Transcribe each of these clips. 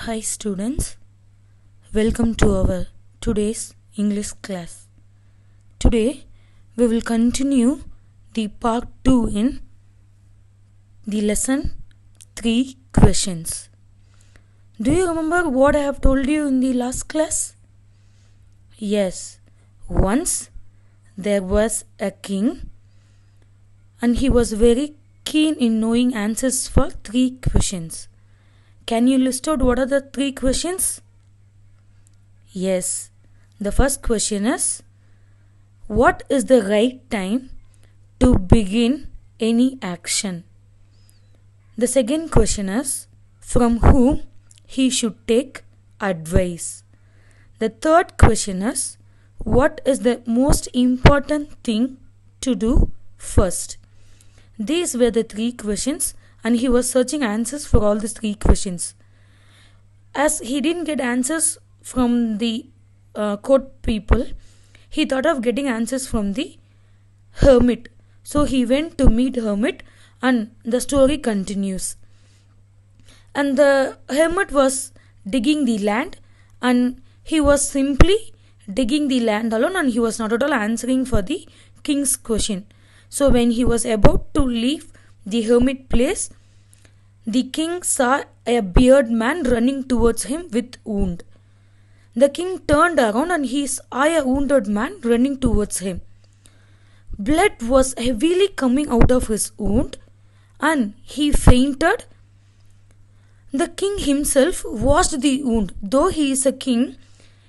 Hi students, welcome to our today's English class. Today we will continue the part 2 in the lesson 3 questions. Do you remember what I have told you in the last class? Yes, once there was a king and he was very keen in knowing answers for 3 questions. Can you list out what are the 3 questions? Yes, the first question is, what is the right time to begin any action? The second question is, from whom he should take advice? The third question is, what is the most important thing to do first? These were the 3 questions and he was searching answers for all these 3 questions. As he didn't get answers from the court people, he thought of getting answers from the hermit. So he went to meet hermit and the story continues. And the hermit was digging the land and he was simply digging the land alone and he was not at all answering for the king's question. So when he was about to leave the hermit place, the king saw a bearded man running towards him with wound. The king turned around and he saw a wounded man running towards him. Blood was heavily coming out of his wound and he fainted. The king himself washed the wound. Though he is a king,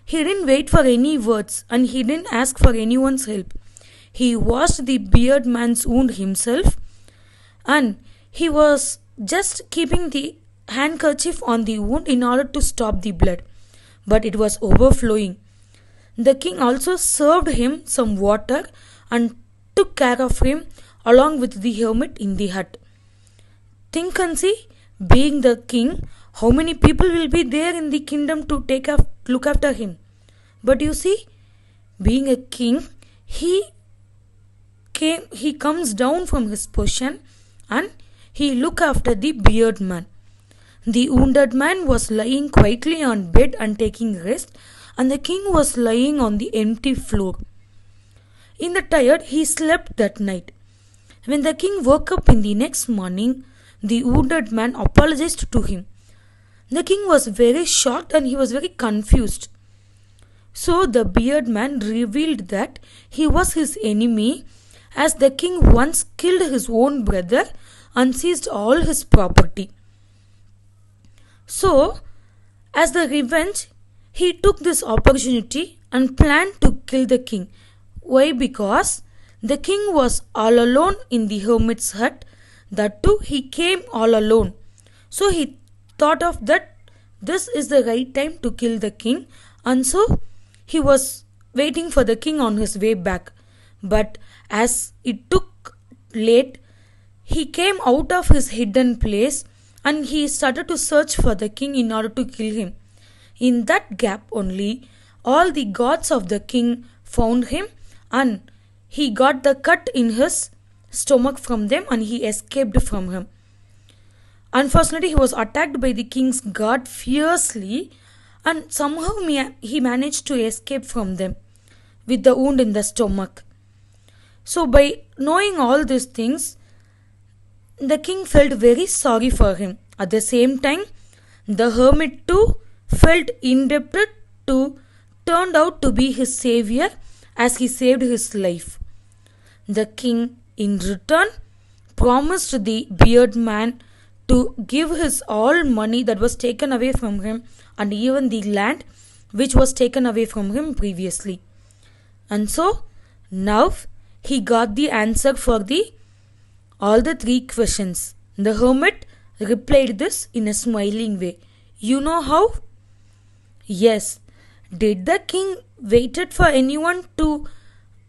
he didn't wait for any words and he didn't ask for anyone's help. He washed the bearded man's wound himself and he was just keeping the handkerchief on the wound in order to stop the blood. But it was overflowing. The king also served him some water and took care of him along with the hermit in the hut. Think and see, being the king, how many people will be there in the kingdom to look after him. But you see, being a king, he comes down from his position and he looked after the bearded man. The wounded man was lying quietly on bed and taking rest, and the king was lying on the empty floor. In the tired, he slept that night. When the king woke up in the next morning, the wounded man apologized to him. The king was very shocked and he was very confused. So the bearded man revealed that he was his enemy, as the king once killed his own brother and seized all his property. So, as the revenge, he took this opportunity and planned to kill the king. Why? Because the king was all alone in the hermit's hut. That too, he came all alone. So he thought of that this is the right time to kill the king, and so he was waiting for the king on his way back. But as it took late, he came out of his hidden place and he started to search for the king in order to kill him. In that gap only, all the gods of the king found him and he got the cut in his stomach from them and he escaped from him. Unfortunately, he was attacked by the king's guard fiercely and somehow he managed to escape from them with the wound in the stomach. So by knowing all these things, the king felt very sorry for him. At the same time, the hermit too felt indebted to turned out to be his savior as he saved his life. The king, in return, promised the bearded man to give his all money that was taken away from him and even the land which was taken away from him previously. And so, now he got the answer for all the 3 questions. The hermit replied this in a smiling way. You know how? Yes. Did the king waited for anyone to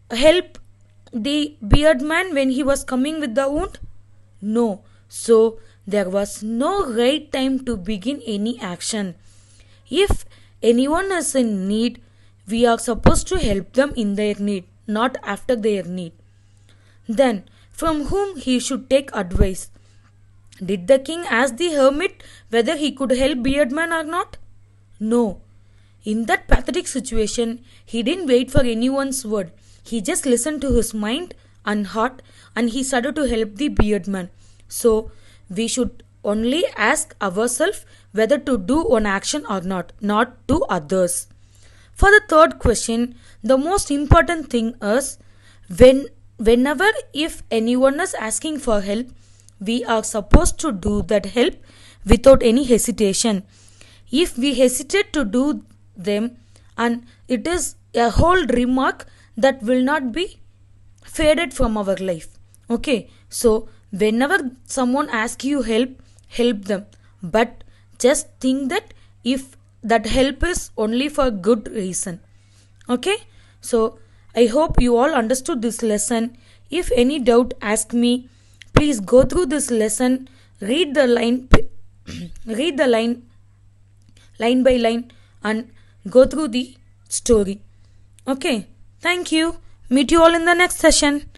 help the bearded man when he was coming with the wound? No. So there was no right time to begin any action. If anyone is in need, we are supposed to help them in their need, not after their need. Then, from whom he should take advice? Did the king ask the hermit whether he could help Beardman or not? No. In that pathetic situation, he didn't wait for anyone's word. He just listened to his mind and heart and he started to help the Beardman. So, we should only ask ourselves whether to do one action or not to others. For the third question, the most important thing is whenever if anyone is asking for help, we are supposed to do that help without any hesitation. If we hesitate to do them, and it is a whole remark that will not be faded from our life. Okay, so whenever someone asks you help, help them, but just think that if that help is only for good reason. Okay, so I hope you all understood this lesson. If any doubt, ask me. Please go through this lesson, read the line read the line by line, and go through the story. Okay, thank you. Meet you all in the next session.